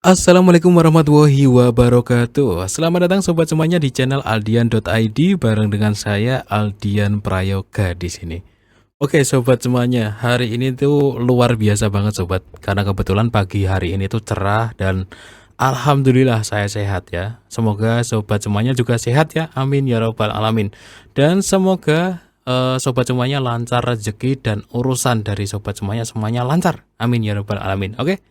Assalamualaikum warahmatullahi wabarakatuh. Selamat datang sobat semuanya di channel aldian.id bareng dengan saya Aldian Prayoga di sini. Oke sobat semuanya, hari ini tuh luar biasa banget sobat. Karena kebetulan pagi hari ini tuh cerah dan alhamdulillah saya sehat ya. Semoga sobat semuanya juga sehat ya. Amin ya rabbal alamin. Dan semoga sobat semuanya lancar rezeki dan urusan dari sobat semuanya lancar. Amin ya rabbal alamin. Oke.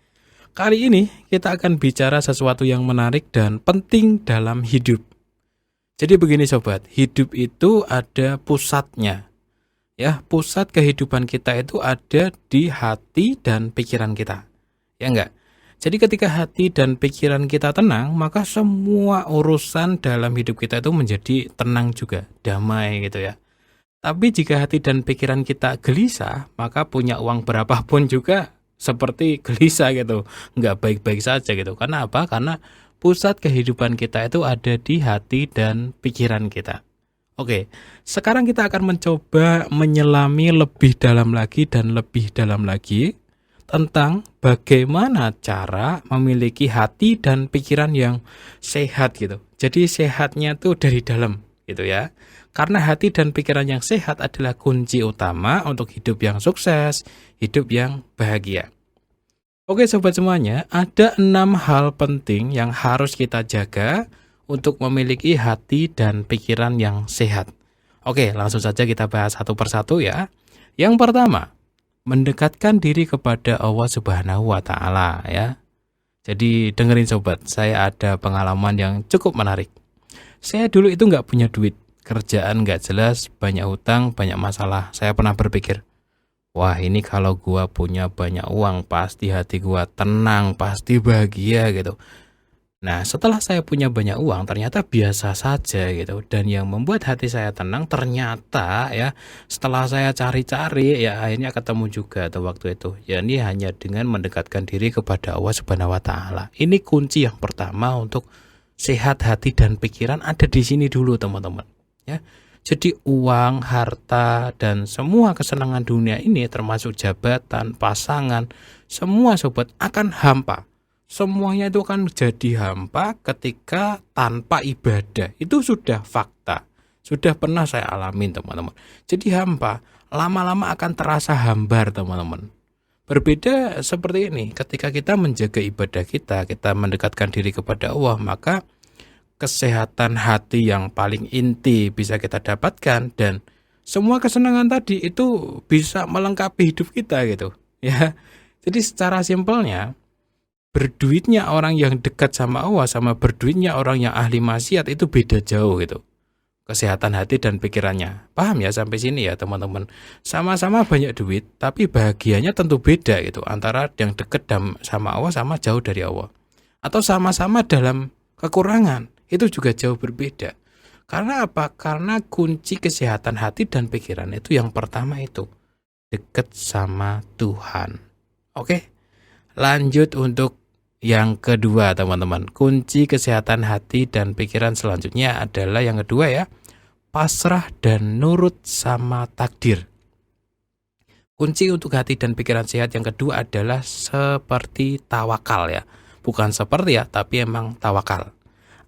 Kali ini kita akan bicara sesuatu yang menarik dan penting dalam hidup. Jadi begini sobat, hidup itu ada pusatnya. Ya, pusat kehidupan kita itu ada di hati dan pikiran kita. Ya enggak? Jadi ketika hati dan pikiran kita tenang, maka semua urusan dalam hidup kita itu menjadi tenang juga, damai gitu ya. Tapi jika hati dan pikiran kita gelisah, maka punya uang berapapun juga seperti gelisah gitu, nggak baik-baik saja gitu. Karena apa? Karena pusat kehidupan kita itu ada di hati dan pikiran kita. Oke, sekarang kita akan mencoba menyelami lebih dalam lagi dan lebih dalam lagi tentang bagaimana cara memiliki hati dan pikiran yang sehat gitu. Jadi sehatnya tuh dari dalam gitu ya. Karena hati dan pikiran yang sehat adalah kunci utama untuk hidup yang sukses, hidup yang bahagia. Oke sobat semuanya, ada 6 hal penting yang harus kita jaga untuk memiliki hati dan pikiran yang sehat. Oke, langsung saja kita bahas satu persatu ya. Yang pertama, mendekatkan diri kepada Allah Subhanahu wa taala ya. Jadi dengerin sobat, saya ada pengalaman yang cukup menarik. Saya dulu itu nggak punya duit, kerjaan nggak jelas, banyak hutang, banyak masalah. Saya pernah berpikir, wah ini kalau gua punya banyak uang, pasti hati gua tenang, pasti bahagia gitu. Nah setelah saya punya banyak uang, ternyata biasa saja gitu. Dan yang membuat hati saya tenang ternyata ya, setelah saya cari-cari ya akhirnya ketemu juga tuh waktu itu. Ya ini hanya dengan mendekatkan diri kepada Allah Subhanahu wa taala. Ini kunci yang pertama untuk sehat hati dan pikiran ada di sini dulu teman-teman ya. Jadi uang, harta dan semua kesenangan dunia ini termasuk jabatan, pasangan, semua sobat akan hampa. Semuanya itu akan jadi hampa ketika tanpa ibadah. Itu sudah fakta. Sudah pernah saya alamin teman-teman. Jadi hampa lama-lama akan terasa hambar teman-teman. Berbeda seperti ini, ketika kita menjaga ibadah kita mendekatkan diri kepada Allah, maka kesehatan hati yang paling inti bisa kita dapatkan dan semua kesenangan tadi itu bisa melengkapi hidup kita gitu ya. Jadi secara simpelnya, berduitnya orang yang dekat sama Allah sama berduitnya orang yang ahli maksiat itu beda jauh gitu. Kesehatan hati dan pikirannya. Paham ya sampai sini ya teman-teman. Sama-sama banyak duit, tapi bahagianya tentu beda gitu. Antara yang dekat sama Allah sama jauh dari Allah. Atau sama-sama dalam kekurangan, itu juga jauh berbeda. Karena apa? Karena kunci kesehatan hati dan pikiran itu yang pertama itu dekat sama Tuhan. Oke, lanjut untuk yang kedua teman-teman. Kunci kesehatan hati dan pikiran selanjutnya adalah yang kedua ya, pasrah dan nurut sama takdir. Kunci untuk hati dan pikiran sehat yang kedua adalah seperti tawakal ya. Bukan seperti ya, tapi emang tawakal.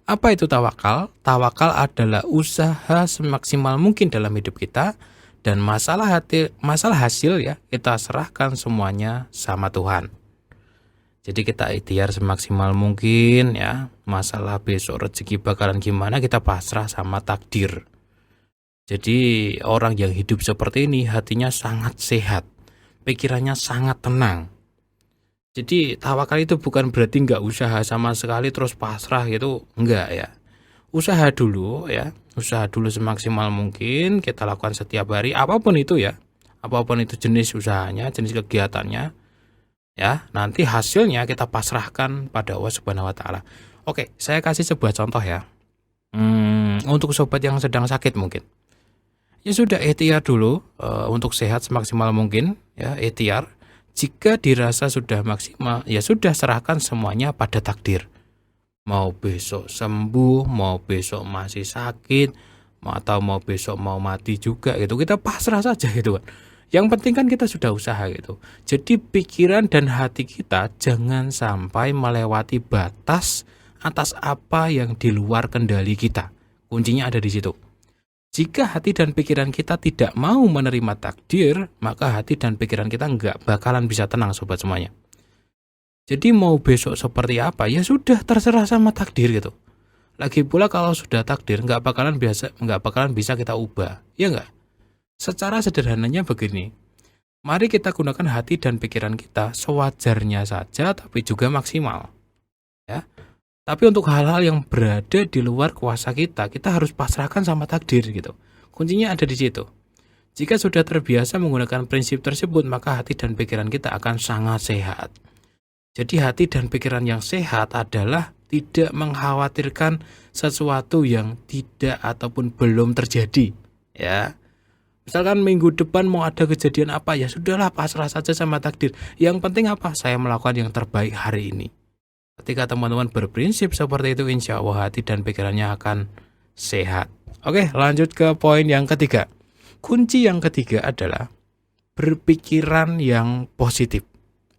Apa itu tawakal? Tawakal adalah usaha semaksimal mungkin dalam hidup kita dan masalah hasil ya kita serahkan semuanya sama Tuhan. Jadi kita ikhtiar semaksimal mungkin ya. Masalah besok rezeki bakalan gimana kita pasrah sama takdir. Jadi orang yang hidup seperti ini hatinya sangat sehat, pikirannya sangat tenang. Jadi tawakal itu bukan berarti nggak usaha sama sekali terus pasrah gitu, enggak ya. Usaha dulu ya, usaha dulu semaksimal mungkin kita lakukan setiap hari apapun itu ya. Apapun itu jenis usahanya, jenis kegiatannya ya, nanti hasilnya kita pasrahkan pada Allah Subhanahu wa taala. Oke, saya kasih sebuah contoh ya. Untuk sobat yang sedang sakit mungkin. Ya sudah ikhtiar dulu untuk sehat semaksimal mungkin ya, ikhtiar. Jika dirasa sudah maksimal, ya sudah serahkan semuanya pada takdir. Mau besok sembuh, mau besok masih sakit, atau mau besok mau mati juga gitu. Kita pasrah saja gitu kan. Yang penting kan kita sudah usaha gitu. Jadi pikiran dan hati kita jangan sampai melewati batas atas apa yang di luar kendali kita. Kuncinya ada di situ. Jika hati dan pikiran kita tidak mau menerima takdir, maka hati dan pikiran kita nggak bakalan bisa tenang sobat semuanya. Jadi mau besok seperti apa, ya sudah terserah sama takdir gitu. Lagi pula kalau sudah takdir nggak bakalan bisa kita ubah, ya nggak? Secara sederhananya begini, mari kita gunakan hati dan pikiran kita sewajarnya saja tapi juga maksimal. Ya. Tapi untuk hal-hal yang berada di luar kuasa kita harus pasrahkan sama takdir gitu. Kuncinya ada di situ. Jika sudah terbiasa menggunakan prinsip tersebut, maka hati dan pikiran kita akan sangat sehat. Jadi hati dan pikiran yang sehat adalah tidak mengkhawatirkan sesuatu yang tidak ataupun belum terjadi. Ya, misalkan minggu depan mau ada kejadian apa, ya sudahlah pasrah saja sama takdir. Yang penting apa? Saya melakukan yang terbaik hari ini. Ketika teman-teman berprinsip seperti itu, insya Allah hati dan pikirannya akan sehat. Oke, lanjut ke poin yang ketiga. Kunci yang ketiga adalah berpikiran yang positif.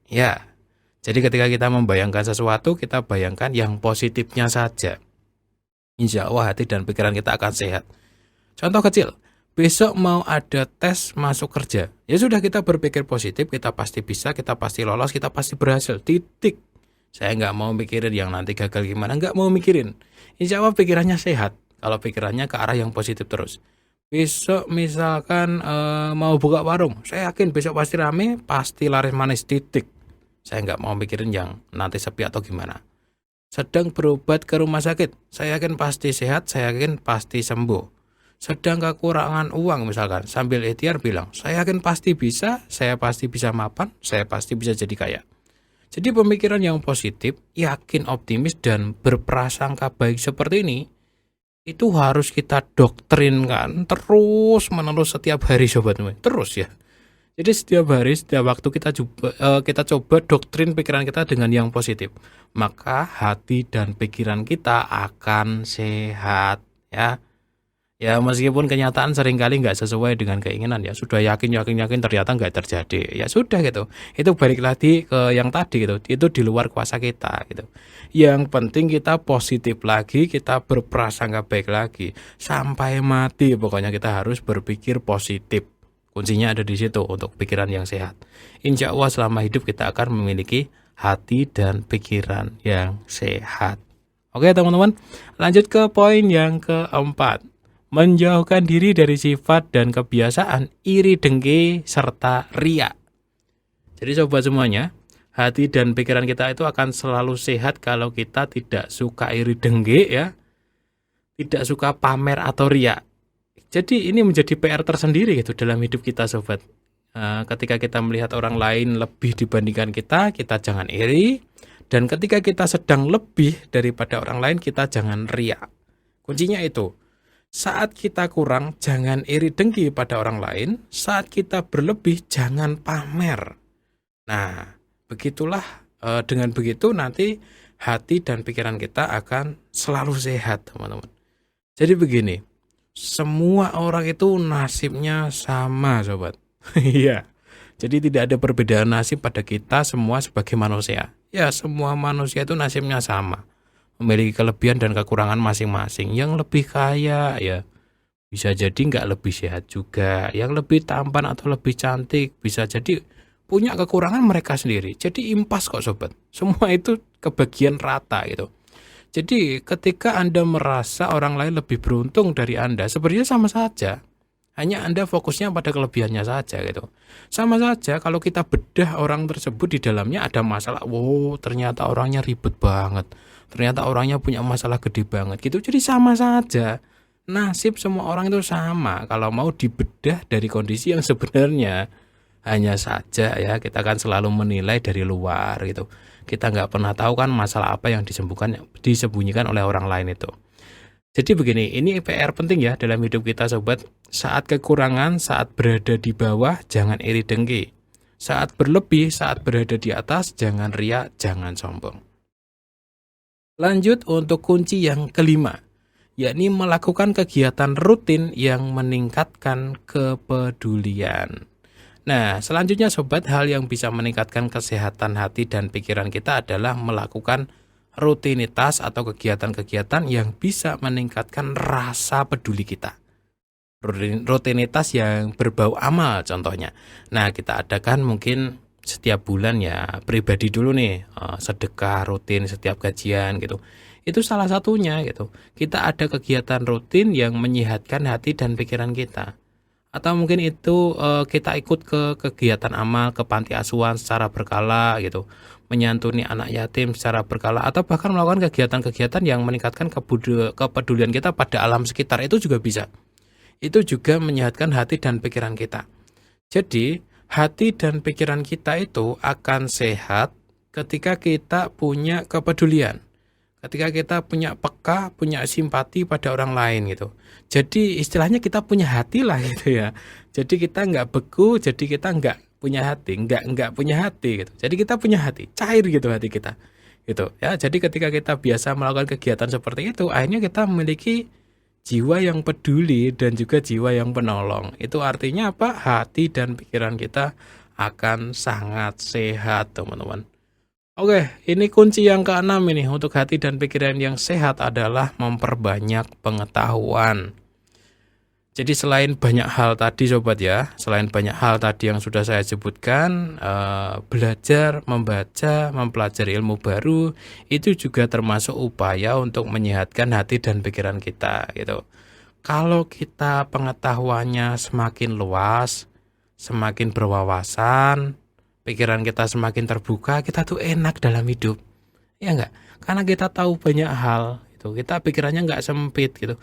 Ya, jadi ketika kita membayangkan sesuatu, kita bayangkan yang positifnya saja. Insya Allah hati dan pikiran kita akan sehat. Contoh kecil, besok mau ada tes masuk kerja. Ya sudah, kita berpikir positif, kita pasti bisa, kita pasti lolos, kita pasti berhasil. Titik. Saya nggak mau mikirin yang nanti gagal gimana, nggak mau mikirin. Insya Allah pikirannya sehat, kalau pikirannya ke arah yang positif terus. Besok misalkan mau buka warung, saya yakin besok pasti rame, pasti laris manis, titik. Saya nggak mau mikirin yang nanti sepi atau gimana. Sedang berobat ke rumah sakit, saya yakin pasti sehat, saya yakin pasti sembuh. Sedang kekurangan uang misalkan, sambil ikhtiar bilang, saya yakin pasti bisa, saya pasti bisa mapan, saya pasti bisa jadi kaya. Jadi pemikiran yang positif, yakin, optimis, dan berprasangka baik seperti ini, itu harus kita doktrinkan terus menerus setiap hari sobat. Terus ya. Jadi setiap hari, setiap waktu kita coba doktrin pikiran kita dengan yang positif. Maka hati dan pikiran kita akan sehat ya. Ya meskipun kenyataan seringkali nggak sesuai dengan keinginan, ya sudah yakin ternyata nggak terjadi, ya sudah gitu. Itu balik lagi ke yang tadi gitu, itu di luar kuasa kita gitu. Yang penting kita positif lagi, kita berprasangka baik lagi sampai mati. Pokoknya kita harus berpikir positif. Kuncinya ada di situ untuk pikiran yang sehat. Insya Allah selama hidup kita akan memiliki hati dan pikiran yang sehat. Oke teman-teman, lanjut ke poin yang keempat. Menjauhkan diri dari sifat dan kebiasaan iri dengki serta riya. Jadi sobat semuanya, hati dan pikiran kita itu akan selalu sehat kalau kita tidak suka iri dengki ya, tidak suka pamer atau riya. Jadi ini menjadi PR tersendiri gitu dalam hidup kita sobat. Ketika kita melihat orang lain lebih dibandingkan kita jangan iri. Dan ketika kita sedang lebih daripada orang lain, kita jangan riya. Kuncinya itu. Saat kita kurang, jangan iri dengki pada orang lain. Saat kita berlebih, jangan pamer. Nah, begitulah. Dengan begitu nanti hati dan pikiran kita akan selalu sehat, teman-teman. Jadi begini, semua orang itu nasibnya sama, sobat. Iya. Jadi tidak ada perbedaan nasib pada kita semua sebagai manusia. Ya, semua manusia itu nasibnya sama. Memiliki kelebihan dan kekurangan masing-masing. Yang lebih kaya ya bisa jadi nggak lebih sehat juga. Yang lebih tampan atau lebih cantik bisa jadi punya kekurangan mereka sendiri. Jadi impas kok sobat. Semua itu kebagian rata gitu. Jadi ketika Anda merasa orang lain lebih beruntung dari Anda, sebenarnya sama saja. Hanya Anda fokusnya pada kelebihannya saja gitu. Sama saja kalau kita bedah orang tersebut di dalamnya ada masalah. Wow, ternyata orangnya ribet banget. Ternyata orangnya punya masalah gede banget gitu. Jadi sama saja. Nasib semua orang itu sama. Kalau mau dibedah dari kondisi yang sebenarnya, hanya saja ya kita akan selalu menilai dari luar gitu. Kita nggak pernah tahu kan masalah apa yang disembunyikan oleh orang lain itu. Jadi begini, ini PR penting ya dalam hidup kita sobat. Saat kekurangan, saat berada di bawah, jangan iri dengki. Saat berlebih, saat berada di atas, jangan riya, jangan sombong. Lanjut untuk kunci yang kelima, yakni melakukan kegiatan rutin yang meningkatkan kepedulian. Nah, selanjutnya sobat, hal yang bisa meningkatkan kesehatan hati dan pikiran kita adalah melakukan rutinitas atau kegiatan-kegiatan yang bisa meningkatkan rasa peduli kita. Rutinitas yang berbau amal contohnya. Nah, kita adakan mungkin setiap bulan ya, pribadi dulu nih, sedekah rutin setiap gajian gitu. Itu salah satunya gitu. Kita ada kegiatan rutin yang menyehatkan hati dan pikiran kita. Atau mungkin itu kita ikut ke kegiatan amal ke panti asuhan secara berkala gitu, menyantuni anak yatim secara berkala, atau bahkan melakukan kegiatan-kegiatan yang meningkatkan kepedulian kita pada alam sekitar, itu juga bisa. Itu juga menyehatkan hati dan pikiran kita. Jadi, hati dan pikiran kita itu akan sehat ketika kita punya kepedulian. Ketika kita punya peka, punya simpati pada orang lain gitu. Jadi istilahnya kita punya hati lah gitu ya. Jadi kita nggak beku, jadi kita nggak punya hati, nggak punya hati gitu. Jadi kita punya hati, cair gitu hati kita. Gitu ya. Jadi ketika kita biasa melakukan kegiatan seperti itu, akhirnya kita memiliki jiwa yang peduli dan juga jiwa yang penolong. Itu artinya apa? Hati dan pikiran kita akan sangat sehat, teman-teman. Oke, ini kunci yang keenam ini untuk hati dan pikiran yang sehat adalah memperbanyak pengetahuan. Jadi selain banyak hal tadi sobat ya, selain banyak hal tadi yang sudah saya sebutkan, belajar, membaca, mempelajari ilmu baru, itu juga termasuk upaya untuk menyehatkan hati dan pikiran kita gitu. Kalau kita pengetahuannya semakin luas, semakin berwawasan, pikiran kita semakin terbuka, kita tuh enak dalam hidup. Ya enggak? Karena kita tahu banyak hal, gitu. Kita pikirannya enggak sempit gitu.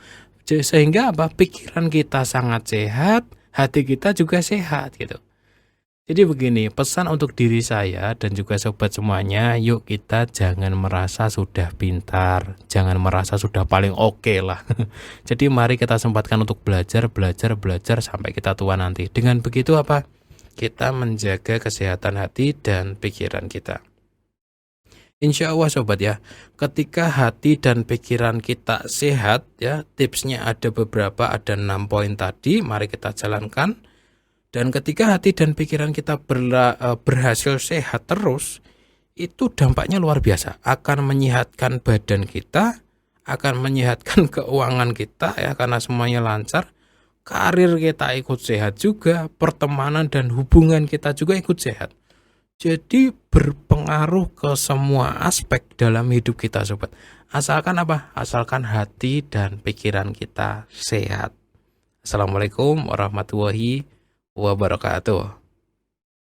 Sehingga apa? Pikiran kita sangat sehat, hati kita juga sehat gitu. Jadi begini, pesan untuk diri saya dan juga sobat semuanya, yuk kita jangan merasa sudah pintar, jangan merasa sudah paling oke lah. Jadi mari kita sempatkan untuk belajar sampai kita tua nanti. Dengan begitu apa? Kita menjaga kesehatan hati dan pikiran kita. Insya Allah sobat ya, ketika hati dan pikiran kita sehat ya, tipsnya ada beberapa, ada 6 poin tadi, mari kita jalankan. Dan ketika hati dan pikiran kita berhasil sehat terus, itu dampaknya luar biasa, akan menyehatkan badan kita, akan menyehatkan keuangan kita ya, karena semuanya lancar, karir kita ikut sehat juga, pertemanan dan hubungan kita juga ikut sehat. Jadi berpengaruh ke semua aspek dalam hidup kita sobat. Asalkan apa? Asalkan hati dan pikiran kita sehat. Assalamualaikum warahmatullahi wabarakatuh.